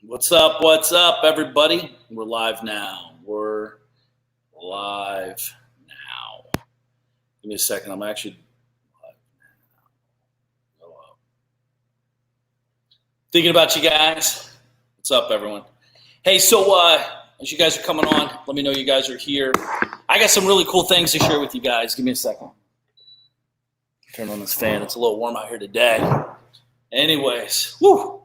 What's up, everybody? We're live now. We're live now. Give me a second. I'm actually live now. Go up. Thinking about you guys. What's up, everyone? Hey, so as you guys are coming on, let me know you guys are here. I got some really cool things to share with you guys. Give me a second. Turn on this fan. It's a little warm out here today. Anyways, whew.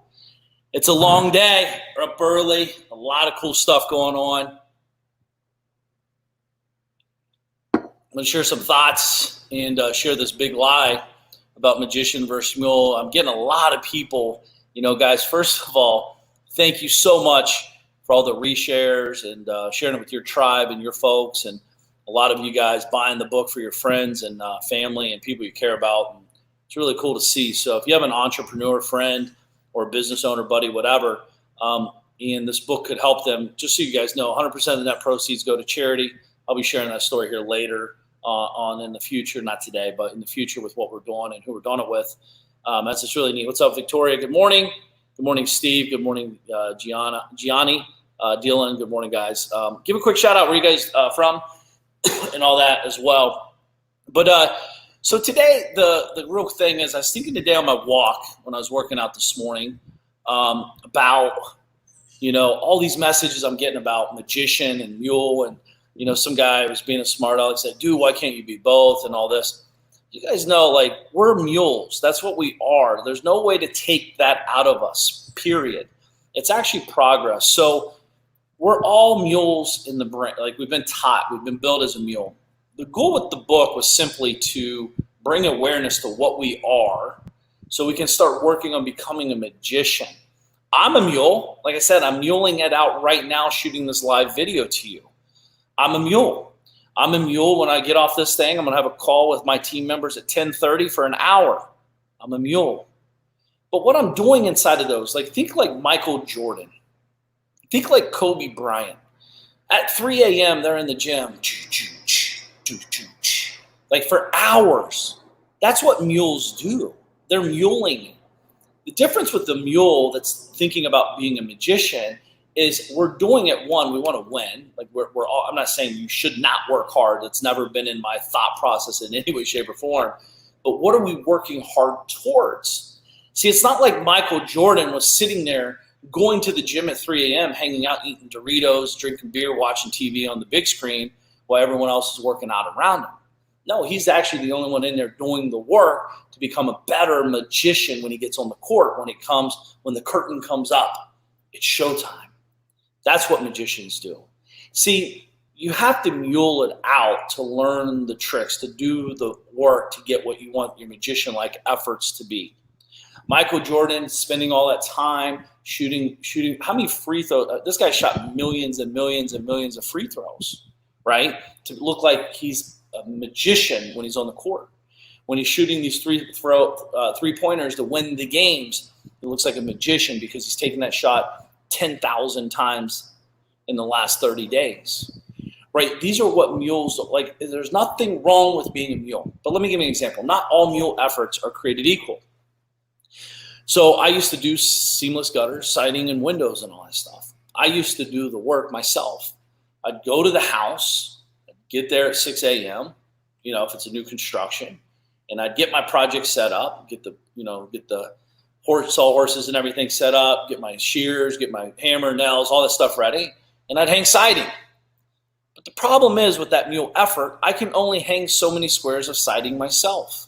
It's a long day. We're up early. A lot of cool stuff going on. I'm going to share some thoughts and share this big lie about magician versus mule. I'm getting a lot of people, guys, first of all, thank you so much for all the reshares and sharing it with your tribe and your folks, and a lot of you guys buying the book for your friends and family and people you care about. And it's really cool to see. So if you have an entrepreneur friend or a business owner, buddy, whatever, and this book could help them, just so you guys know, 100% of the net proceeds go to charity. I'll be sharing that story here later on in the future, not today, but in the future with what we're doing and who we're doing it with. That's just really neat. What's up, Victoria? Good morning. Good morning, Steve. Good morning, Gianni, Dylan. Good morning, guys. Give a quick shout out where you guys from and all that as well. But so today, the real thing is, I was thinking today on my walk when I was working out this morning about, all these messages I'm getting about magician and mule, and, some guy was being a smart aleck, said, dude, why can't you be both and all this? You guys know, we're mules. That's what we are. There's no way to take that out of us, period. It's actually progress. So we're all mules in the brain. We've been taught, we've been built as a mule. The goal with the book was simply to bring awareness to what we are so we can start working on becoming a magician. I'm a mule. Like I said, I'm muling it out right now, shooting this live video to you. I'm a mule. I'm a mule. When I get off this thing, I'm going to have a call with my team members at 10:30 for an hour. I'm a mule. But what I'm doing inside of those, think like Michael Jordan. Think like Kobe Bryant. At 3 a.m., they're in the gym. For hours. That's what mules do. They're muling. The difference with the mule that's thinking about being a magician is we're doing it, one, we want to win. We're all, I'm not saying you should not work hard. It's never been in my thought process in any way, shape, or form. But what are we working hard towards? See, it's not like Michael Jordan was sitting there going to the gym at 3 a.m., hanging out, eating Doritos, drinking beer, watching TV on the big screen while everyone else is working out around him. No, he's actually the only one in there doing the work to become a better magician when he gets on the court, when the curtain comes up. It's showtime. That's what magicians do. See, you have to mule it out to learn the tricks, to do the work to get what you want your magician-like efforts to be. Michael Jordan spending all that time shooting. How many free throws? This guy shot millions and millions and millions of free throws, right? To look like he's a magician when he's on the court. When he's shooting these three-pointers to win the games, he looks like a magician because he's taken that shot 10,000 times in the last 30 days, right? These are what mules like. There's nothing wrong with being a mule, but let me give you an example. Not all mule efforts are created equal. So I used to do seamless gutters, siding, and windows and all that stuff. I used to do the work myself. I'd go to the house, I'd get there at 6 a.m., if it's a new construction, and I'd get my project set up, get the horses and everything set up, get my shears, get my hammer, nails, all that stuff ready, and I'd hang siding. But the problem is with that mule effort, I can only hang so many squares of siding myself,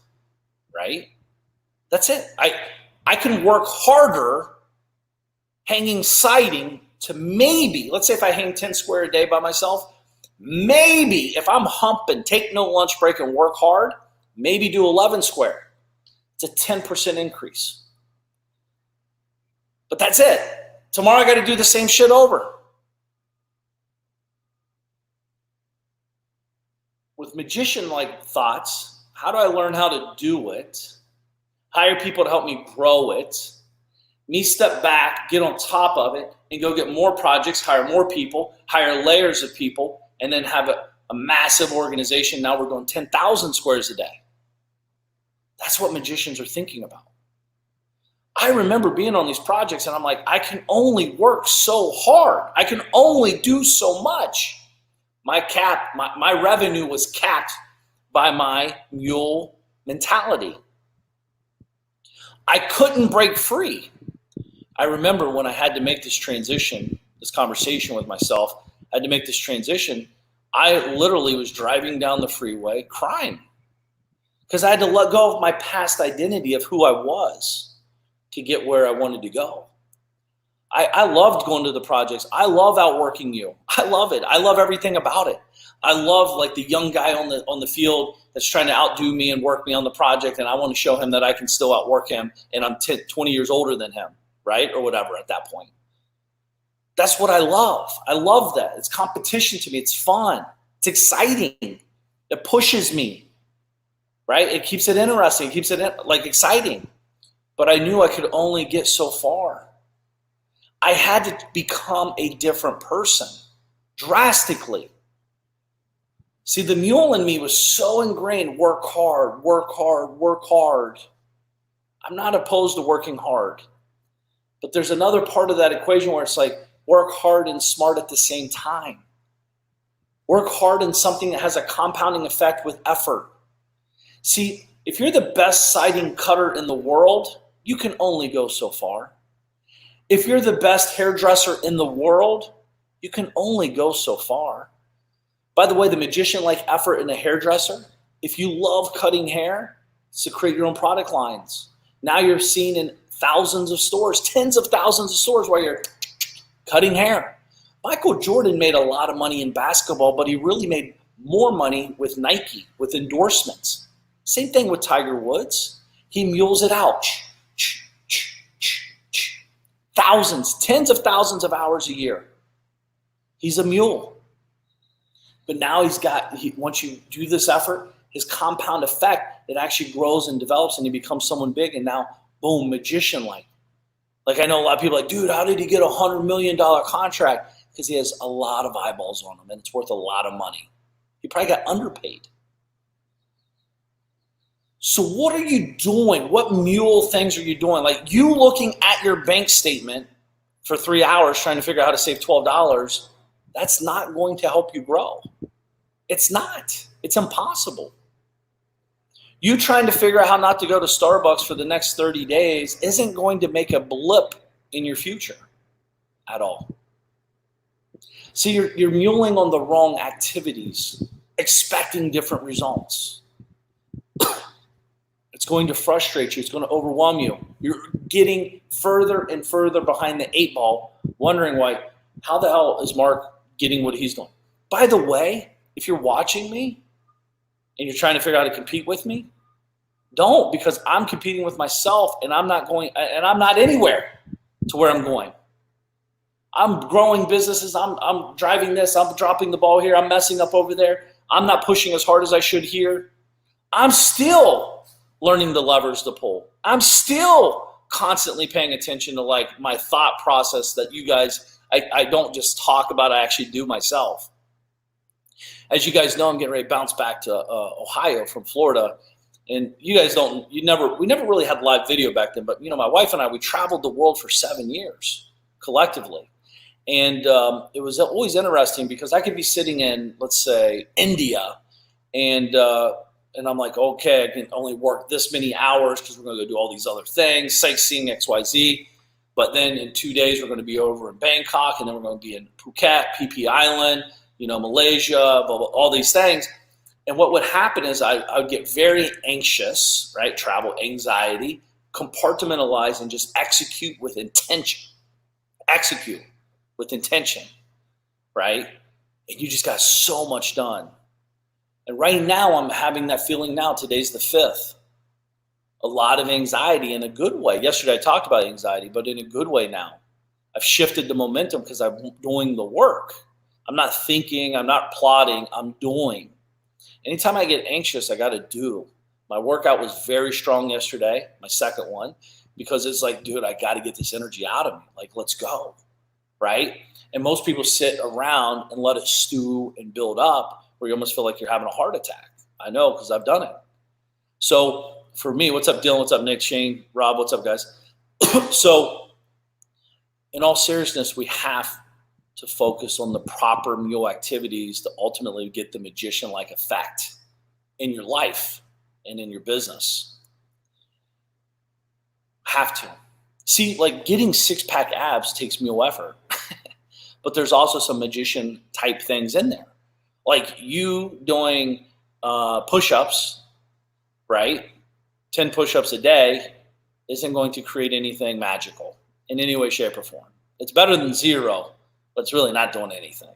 right? That's it. I can work harder hanging siding to maybe, let's say if I hang 10 square a day by myself, maybe if I'm humping, take no lunch break and work hard, maybe do 11 square. It's a 10% increase. But that's it. Tomorrow I got to do the same shit over. With magician-like thoughts, how do I learn how to do it? Hire people to help me grow it. Me step back, get on top of it, and go get more projects, hire more people, hire layers of people, and then have a massive organization. Now we're doing 10,000 squares a day. That's what magicians are thinking about. I remember being on these projects and I'm like, I can only work so hard. I can only do so much. My revenue was capped by my mule mentality. I couldn't break free. I remember when I had to make this transition, this conversation with myself, I had to make this transition. I literally was driving down the freeway crying because I had to let go of my past identity of who I was to get where I wanted to go. I loved going to the projects. I love outworking you. I love it. I love everything about it. I love like the young guy on the field that's trying to outdo me and work me on the project, and I want to show him that I can still outwork him, and I'm 20 years older than him, right? Or whatever at that point. That's what I love. I love that. It's competition to me. It's fun. It's exciting. It pushes me, right? It keeps it interesting. It keeps it like exciting. But I knew I could only get so far. I had to become a different person, drastically. See, the mule in me was so ingrained, work hard, work hard, work hard. I'm not opposed to working hard. But there's another part of that equation where it's like work hard and smart at the same time. Work hard in something that has a compounding effect with effort. See, if you're the best siding cutter in the world, you can only go so far. If you're the best hairdresser in the world, you can only go so far. By the way, the magician-like effort in a hairdresser, if you love cutting hair, it's to create your own product lines. Now you're seen in thousands of stores, tens of thousands of stores where you're cutting hair. Michael Jordan made a lot of money in basketball, but he really made more money with Nike, with endorsements. Same thing with Tiger Woods. He mules it out. Thousands, tens of thousands of hours a year. He's a mule. But now once you do this effort, his compound effect, it actually grows and develops and he becomes someone big, and now, boom, magician-like. Like I know a lot of people are like, dude, how did he get $100 million contract? Because he has a lot of eyeballs on him and it's worth a lot of money. He probably got underpaid. So what are you doing? What mule things are you doing? Like you looking at your bank statement for 3 hours trying to figure out how to save $12, that's not going to help you grow. It's not. It's impossible. You trying to figure out how not to go to Starbucks for the next 30 days isn't going to make a blip in your future at all. See, you're muling on the wrong activities, expecting different results. It's going to frustrate you. It's going to overwhelm you. You're getting further and further behind the 8 ball, wondering why, how the hell is Mark getting what he's doing? By the way, if you're watching me and you're trying to figure out how to compete with me, don't, because I'm competing with myself and I'm not anywhere to where I'm going. I'm growing businesses. I'm driving this. I'm dropping the ball here. I'm messing up over there. I'm not pushing as hard as I should here. I'm still learning the levers to pull. I'm still constantly paying attention to like my thought process that you guys, I don't just talk about, I actually do myself. As you guys know, I'm getting ready to bounce back to Ohio from Florida. And you guys we never really had live video back then, but you know, my wife and I, we traveled the world for 7 years collectively. And it was always interesting because I could be sitting in, let's say, India, and I'm like, okay, I can only work this many hours because we're going to go do all these other things, sightseeing, XYZ. But then in 2 days, we're going to be over in Bangkok, and then we're going to be in Phuket, PP Island, Malaysia, blah, blah, all these things. And what would happen is I would get very anxious, right? Travel anxiety, compartmentalize, and just execute with intention. Execute with intention, right? And you just got so much done. And right now, I'm having that feeling now. Today's the 5th. A lot of anxiety in a good way. Yesterday, I talked about anxiety, but in a good way now. I've shifted the momentum because I'm doing the work. I'm not thinking. I'm not plotting. I'm doing. Anytime I get anxious, I got to do. My workout was very strong yesterday, my second one, because it's like, dude, I got to get this energy out of me. Like, let's go, right? And most people sit around and let it stew and build up, where you almost feel like you're having a heart attack. I know, because I've done it. So for me, what's up, Dylan? What's up, Nick, Shane, Rob? What's up, guys? So in all seriousness, we have to focus on the proper mule activities to ultimately get the magician-like effect in your life and in your business. Have to. See, like getting six-pack abs takes mule effort, but there's also some magician-type things in there. Like you doing push-ups, right? 10 push-ups a day isn't going to create anything magical in any way, shape, or form. It's better than zero, but it's really not doing anything.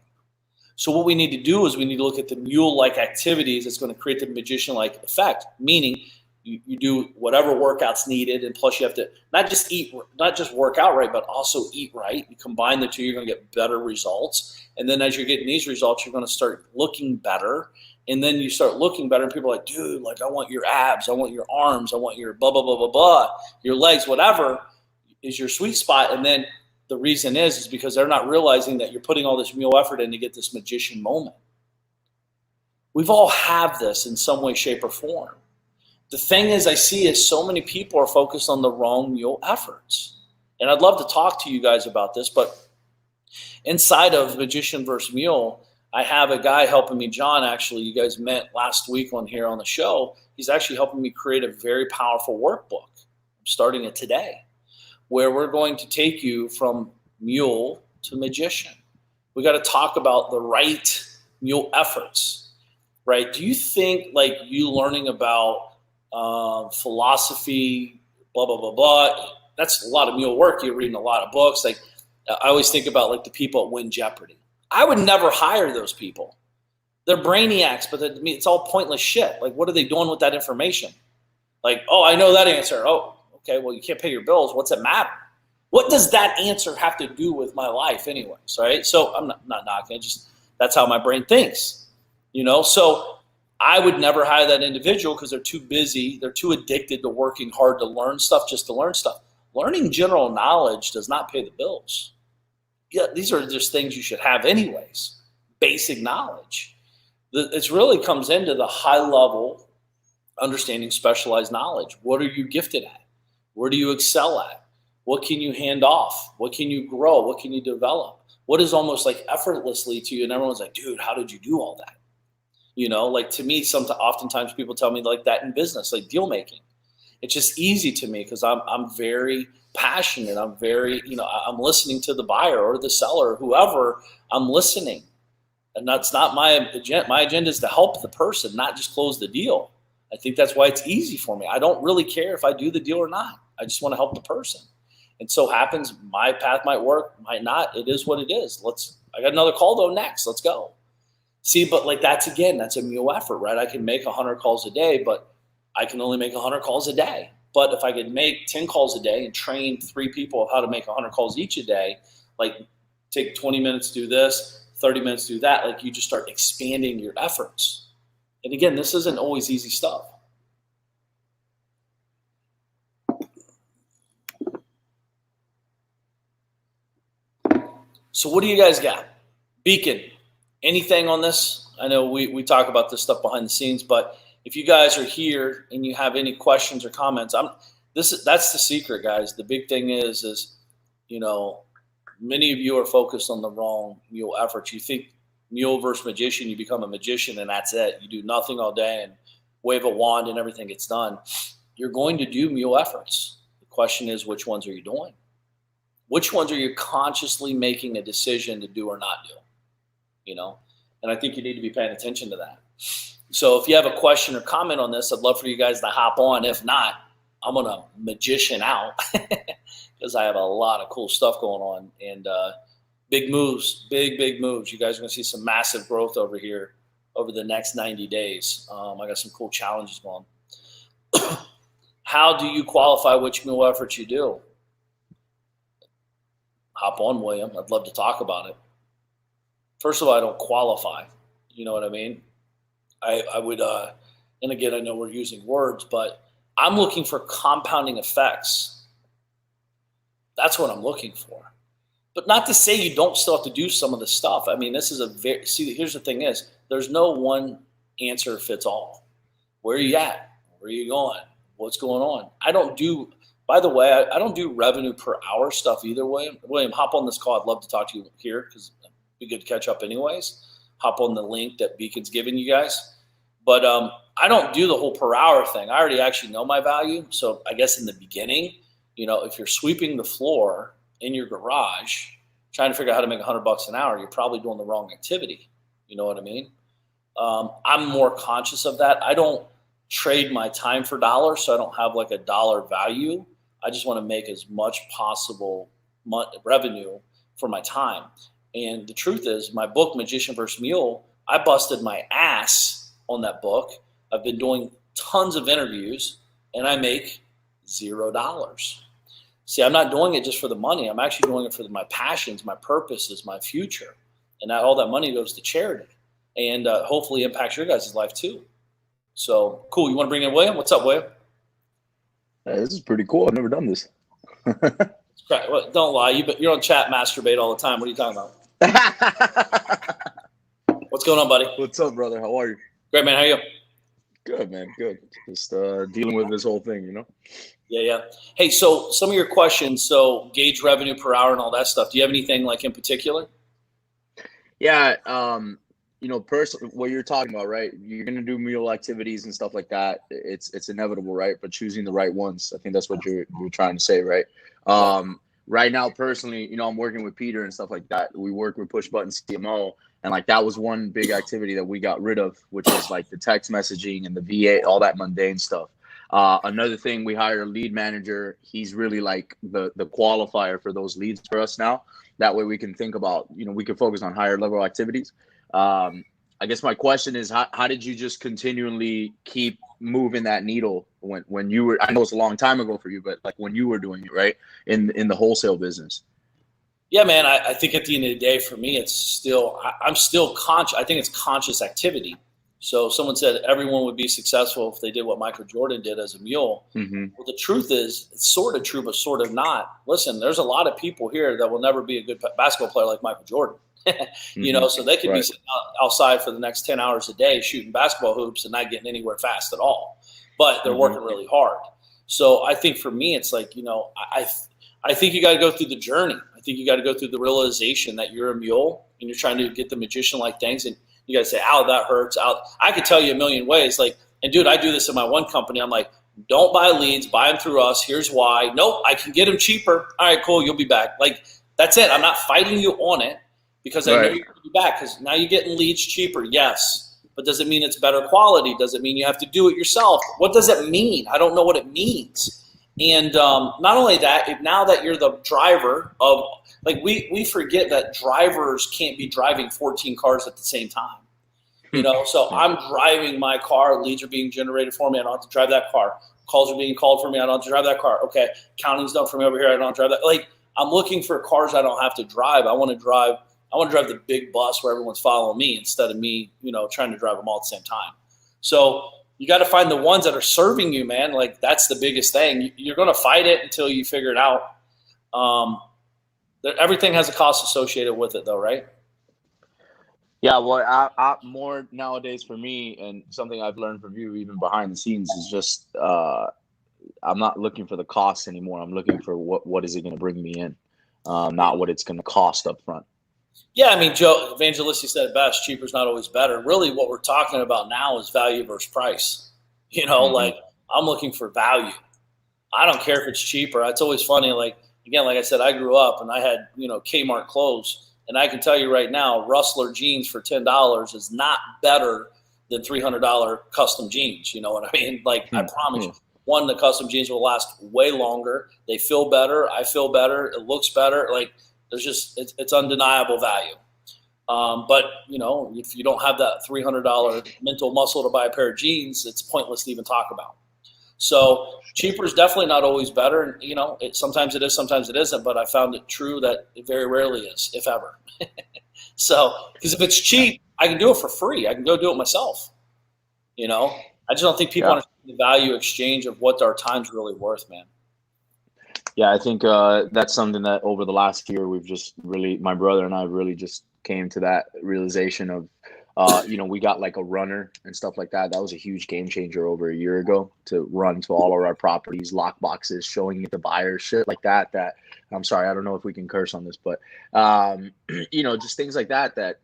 So what we need to do is we need to look at the mule-like activities that's going to create the magician-like effect, meaning you do whatever workouts needed, and plus you have to not just work out right, but also eat right. You combine the two, you're going to get better results. And then as you're getting these results, you're going to start looking better. And then you start looking better, and people are like, dude, like I want your abs, I want your arms, I want your blah, blah, blah, blah, blah, your legs, whatever is your sweet spot. And then the reason is because they're not realizing that you're putting all this mule effort in to get this magician moment. We've all have this in some way, shape, or form. The thing is I see is so many people are focused on the wrong mule efforts. And I'd love to talk to you guys about this, but inside of Magician versus Mule, I have a guy helping me, John, actually, you guys met last week on here on the show. He's actually helping me create a very powerful workbook. I'm starting it today, where we're going to take you from Mule to Magician. We got to talk about the right mule efforts, right? Do you think like you learning about philosophy, blah, blah, blah, blah, that's a lot of mule work. You're reading a lot of books. Like I always think about like the people at Win Jeopardy. I would never hire those people. They're brainiacs, but it's all pointless shit. Like, what are they doing with that information? Like, oh, I know that answer. Oh, okay, well, you can't pay your bills. What's it matter? What does that answer have to do with my life anyways, right? So I'm not knocking it. Just that's how my brain thinks, you know? So I would never hire that individual because they're too busy. They're too addicted to working hard to learn stuff just to learn stuff. Learning general knowledge does not pay the bills. Yeah, these are just things you should have anyways. Basic knowledge. It really comes into the high level understanding specialized knowledge. What are you gifted at? Where do you excel at? What can you hand off? What can you grow? What can you develop? What is almost like effortlessly to you? And everyone's like, dude, how did you do all that? You know, like to me, oftentimes people tell me like that in business, like deal making. It's just easy to me because I'm very passionate. I'm very, I'm listening to the buyer or the seller or whoever. I'm listening. And that's not my agenda. My agenda is to help the person, not just close the deal. I think that's why it's easy for me. I don't really care if I do the deal or not. I just want to help the person. And so happens my path might work, might not. It is what it is. I got another call though next. Let's go. See, but like that's a mule effort, right? I can make 100 calls a day, but I can only make 100 calls a day. But if I could make 10 calls a day and train 3 people of how to make 100 calls each a day, like take 20 minutes to do this, 30 minutes to do that, like you just start expanding your efforts. And again, this isn't always easy stuff. So what do you guys got? Beacon, anything on this? I know we talk about this stuff behind the scenes, but if you guys are here and you have any questions or comments, that's the secret, guys. The big thing is many of you are focused on the wrong mule efforts. You think mule versus magician, you become a magician and that's it. You do nothing all day and wave a wand and everything gets done. You're going to do mule efforts. The question is, which ones are you doing? Which ones are you consciously making a decision to do or not do? And I think you need to be paying attention to that. So if you have a question or comment on this, I'd love for you guys to hop on. If not, I'm going to magician out because I have a lot of cool stuff going on and big moves, big moves. You guys are going to see some massive growth over here over the next 90 days. I got some cool challenges going. How do you qualify which mule efforts you do? Hop on, William. I'd love to talk about it. First of all, I don't qualify. You know what I mean? I would, and again, I know we're using words, but I'm looking for compounding effects. That's what I'm looking for. But not to say you don't still have to do some of the stuff. I mean, this is here's the thing is, there's no one answer fits all. Where are you at? Where are you going? What's going on? I don't do By the way, I don't do revenue per hour stuff either, William. William, hop on this call. I'd love to talk to you here because it'd be good to catch up anyways. Hop on the link that Beacon's giving you guys. But I don't do the whole per hour thing. I already actually know my value. So I guess in the beginning, if you're sweeping the floor in your garage, trying to figure out how to make $100 an hour, you're probably doing the wrong activity. You know what I mean? I'm more conscious of that. I don't trade my time for dollars, so I don't have like a dollar value. I just want to make as much possible revenue for my time. And the truth is, my book, Magician vs. Mule, I busted my ass on that book. I've been doing tons of interviews, and I make $0. See, I'm not doing it just for the money. I'm actually doing it for my passions, my purposes, my future. And all that money goes to charity and hopefully impacts your guys' life too. So, cool. You want to bring in William? What's up, William? Hey, this is pretty cool. I've never done this. Well, don't lie. You're on chat masturbate all the time. What are you talking about? What's going on, buddy? What's up, brother? How are you? Great, man. How are you? Good, man. Good. Just dealing with this whole thing, Yeah. Hey, so some of your questions, so gauge revenue per hour and all that stuff. Do you have anything like in particular? Yeah. Personally, what you're talking about, right? You're going to do mule activities and stuff like that. It's inevitable, right? But choosing the right ones. I think that's what you're trying to say, right? Right now, personally, I'm working with Peter and stuff like that. We work with Push Button CMO. And like that was one big activity that we got rid of, which was like the text messaging and the VA, all that mundane stuff. Another thing, we hired a lead manager. He's really like the qualifier for those leads for us now. That way we can think about, we can focus on higher level activities. I guess my question is, how did you just continually keep moving that needle when you were, I know it's a long time ago for you, but like when you were doing it, right, in the wholesale business? Yeah, man, I think at the end of the day, for me, I'm still conscious. I think it's conscious activity. So someone said everyone would be successful if they did what Michael Jordan did as a mule. Mm-hmm. Well, the truth is, it's sort of true, but sort of not. Listen, there's a lot of people here that will never be a good basketball player like Michael Jordan. So they could be sitting outside for the next 10 hours a day shooting basketball hoops and not getting anywhere fast at all. But they're working really hard. So I think for me, it's like, I think you got to go through the journey. I think you got to go through the realization that you're a mule and you're trying to get the magician-like things. And you got to say, ow, that hurts. Ow. I could tell you a million ways. Like, and dude, I do this in my one company. I'm like, don't buy leads, buy them through us. Here's why. Nope, I can get them cheaper. All right, cool. You'll be back. Like, that's it. I'm not fighting you on it because I know you're going to be back because now you're getting leads cheaper. Yes. But does it mean it's better quality? Does it mean you have to do it yourself? What does it mean? I don't know what it means. And not only that, now that you're the driver of, like, we forget that drivers can't be driving 14 cars at the same time. So I'm driving my car, leads are being generated for me, I don't have to drive that car. Calls are being called for me, I don't have to drive that car. Okay, counting's done for me over here, I don't have to drive that. Like, I'm looking for cars I don't have to drive. I want to drive the big bus where everyone's following me instead of me, trying to drive them all at the same time. So you got to find the ones that are serving you, man. Like, that's the biggest thing. You're going to fight it until you figure it out. Everything has a cost associated with it, though, right? Yeah, well, I more nowadays for me, and something I've learned from you even behind the scenes, is just I'm not looking for the cost anymore. I'm looking for what is it going to bring me in, not what it's going to cost up front. Yeah, I mean, Joe Evangelisti said it best, cheaper is not always better. Really what we're talking about now is value versus price. Like, I'm looking for value. I don't care if it's cheaper. It's always funny. Like, again, like I said, I grew up and I had, Kmart clothes. And I can tell you right now, Rustler jeans for $10 is not better than $300 custom jeans. You know what I mean? Like, I promise you. One, the custom jeans will last way longer. They feel better. I feel better. It looks better. Like, there's just, it's undeniable value. But, if you don't have that $300 mental muscle to buy a pair of jeans, it's pointless to even talk about. So cheaper is definitely not always better. And, sometimes it is, sometimes it isn't. But I found it true that it very rarely is, if ever. So, because if it's cheap, I can do it for free. I can go do it myself. I just don't think people understand the value exchange of what our time's really worth, man. Yeah, I think that's something that over the last year we've just really, my brother and I really just came to that realization of We got like a runner and stuff like that. That was a huge game changer over a year ago to run to all of our properties, lock boxes, showing it to buyers, shit like that. That I'm sorry, I don't know if we can curse on this, but just things like that. That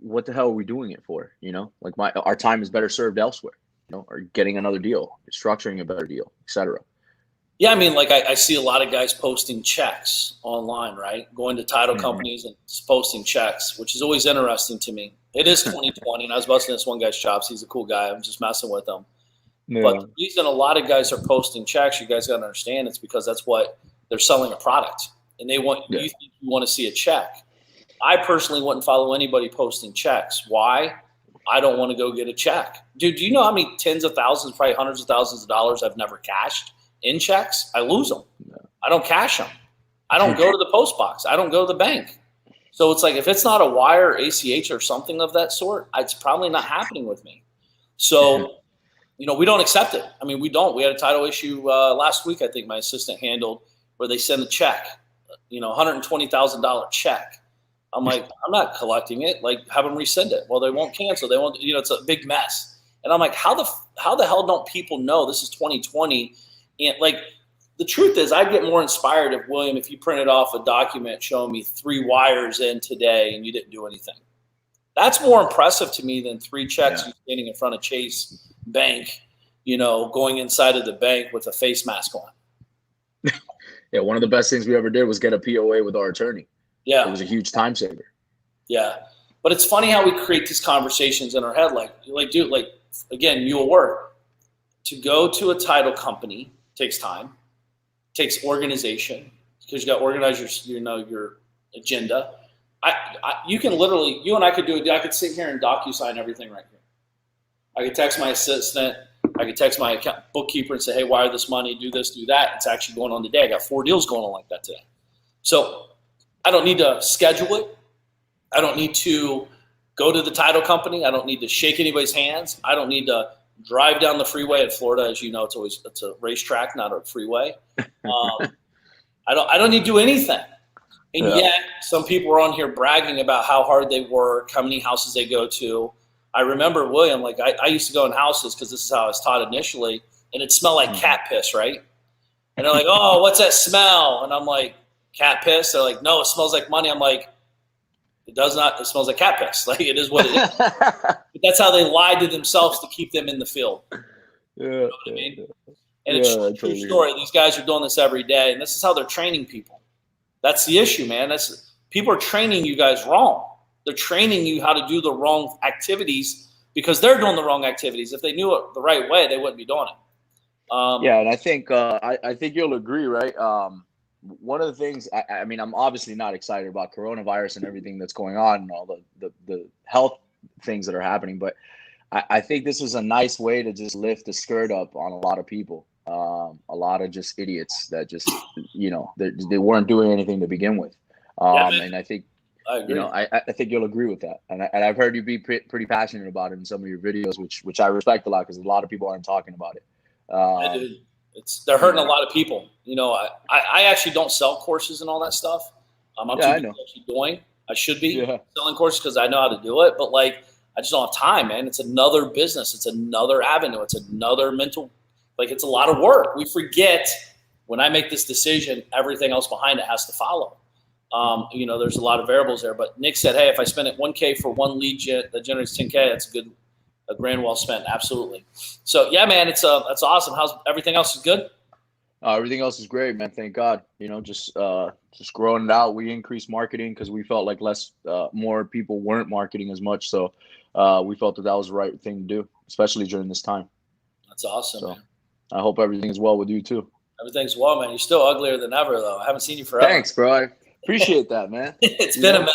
what the hell are we doing it for? Like our time is better served elsewhere. Or getting another deal, structuring a better deal, etc. Yeah, I mean, like I see a lot of guys posting checks online, right? Going to title companies and posting checks, which is always interesting to me. It is 2020, and I was busting this one guy's chops. He's a cool guy. I'm just messing with him. Yeah. But the reason a lot of guys are posting checks, you guys got to understand, it's because that's what they're selling a product, and they want you think you want to see a check. I personally wouldn't follow anybody posting checks. Why? I don't want to go get a check. Dude, do you know how many tens of thousands, probably hundreds of thousands of dollars I've never cashed in checks? I lose them. I don't cash them. I don't go to the post box. I don't go to the bank. So it's like if it's not a wire, ACH, or something of that sort, it's probably not happening with me. So, we don't accept it. I mean, we don't. We had a title issue last week, I think my assistant handled, where they send a check, $120,000 check. I'm like, I'm not collecting it. Like, have them resend it. Well, they won't cancel. They won't. It's a big mess. And I'm like, how the hell don't people know this is 2020? And like, the truth is, I'd get more inspired if William, if you printed off a document showing me 3 wires in today and you didn't do anything. That's more impressive to me than 3 checks you standing in front of Chase Bank, going inside of the bank with a face mask on. Yeah, one of the best things we ever did was get a POA with our attorney. Yeah. It was a huge time saver. Yeah. But it's funny how we create these conversations in our head. Dude, again, Mule work. To go to a title company takes time, takes organization, because you got to organize your agenda. You can literally, you and I could do it. I could sit here and DocuSign everything right here. I could text my assistant. I could text my bookkeeper and say, hey, wire this money, do this, do that. It's actually going on today. I got 4 deals going on like that today. So I don't need to schedule it. I don't need to go to the title company. I don't need to shake anybody's hands. I don't need to drive down the freeway in Florida. As you know, it's a racetrack, not a freeway. I don't need to do anything. And yet some people are on here bragging about how hard they work, how many houses they go to. I remember, William, like I used to go in houses because this is how I was taught initially, and it smelled like cat piss, right? And they're like, oh, what's that smell? And I'm like, cat piss? They're like, no, it smells like money. I'm like, it does not. It smells like cat piss. Like, it is what it is. But that's how they lied to themselves to keep them in the field. You know what I mean? And it's a true story. These guys are doing this every day, and this is how they're training people. That's the issue, man. People are training you guys wrong. They're training you how to do the wrong activities because they're doing the wrong activities. If they knew it the right way, they wouldn't be doing it. And I think I think you'll agree, right? One of the things, I mean, I'm obviously not excited about coronavirus and everything that's going on and all the health things that are happening, but I think this is a nice way to just lift the skirt up on a lot of people. A lot of just idiots that just, they weren't doing anything to begin with. And I think, I agree. I think you'll agree with that. And I've heard you be pretty passionate about it in some of your videos, which I respect a lot because a lot of people aren't talking about it. They're hurting a lot of people. I actually don't sell courses and all that stuff. I'm too busy actually doing. I should be selling courses because I know how to do it, but I just don't have time, man. It's another business. It's another avenue. It's another mental. It's a lot of work. We forget when I make this decision, everything else behind it has to follow. There's a lot of variables there. But Nick said, hey, if I spend it $1K for one lead that generates $10K, that's a grand well spent. Absolutely. So yeah, man, that's awesome. How's everything else is good? Everything else is great, man. Thank God. Just growing it out. We increased marketing because we felt like more people weren't marketing as much. So we felt that was the right thing to do, especially during this time. That's awesome, man. I hope everything is well with you too. Everything's well, man. You're still uglier than ever, though. I haven't seen you forever. Thanks, bro. I appreciate that, man. It's been a minute.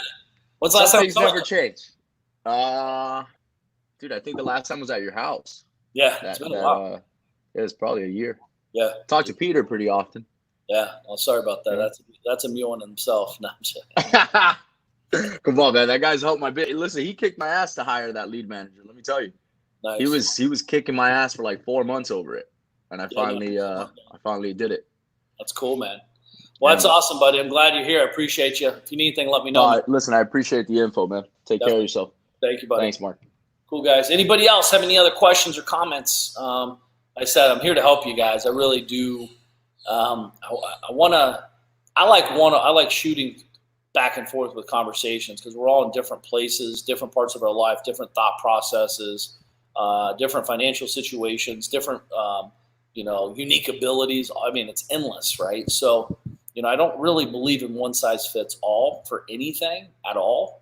When's the last time? Things never change. Dude, I think the last time was at your house. Yeah, it's been a while. It was probably a year. Yeah. Talk to Peter pretty often. Yeah. Well, sorry about that. Yeah. That's a mule in himself. No, I'm kidding. Come on, man. That guy's helped my bit. Listen, he kicked my ass to hire that lead manager. Let me tell you. Nice. He was kicking my ass for 4 months over it. And I finally did it. That's cool, man. Well, that's awesome, buddy. I'm glad you're here. I appreciate you. If you need anything, let me know. Listen, I appreciate the info, man. Take care of yourself. Thank you, buddy. Thanks, Mark. Cool, guys. Anybody else have any other questions or comments? Like I said, I'm here to help you guys. I really do. I like shooting back and forth with conversations because we're all in different places, different parts of our life, different thought processes, different financial situations, different, unique abilities. I mean, it's endless, right? So, I don't really believe in one size fits all for anything at all.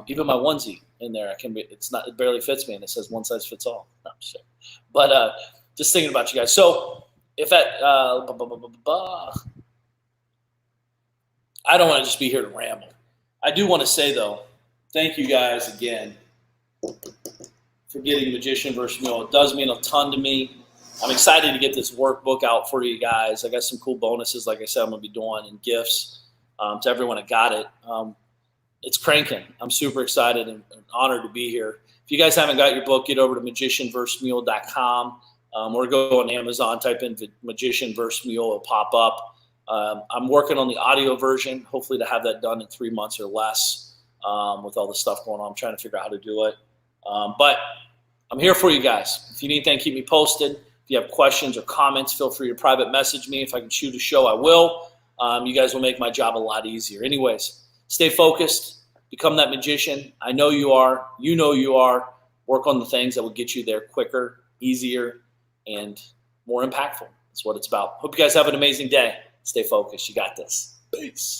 Even my onesie in there, it barely fits me, and it says one size fits all. No, just kidding. But just thinking about you guys. So if I don't want to just be here to ramble. I do want to say though, thank you guys again for getting Magician versus Mule. It does mean a ton to me. I'm excited to get this workbook out for you guys. I got some cool bonuses, like I said, I'm going to be doing, and gifts to everyone that got it. It's cranking. I'm super excited and honored to be here. If you guys haven't got your book, get over to magicianversusmule.com or go on Amazon, type in Magician versus Mule, it'll pop up. I'm working on the audio version, hopefully to have that done in 3 months or less with all the stuff going on. I'm trying to figure out how to do it. But I'm here for you guys. If you need anything, keep me posted. If you have questions or comments, feel free to private message me. If I can shoot a show, I will. You guys will make my job a lot easier. Anyways, stay focused. Become that magician. I know you are. You know you are. Work on the things that will get you there quicker, easier, and more impactful. That's what it's about. Hope you guys have an amazing day. Stay focused. You got this. Peace.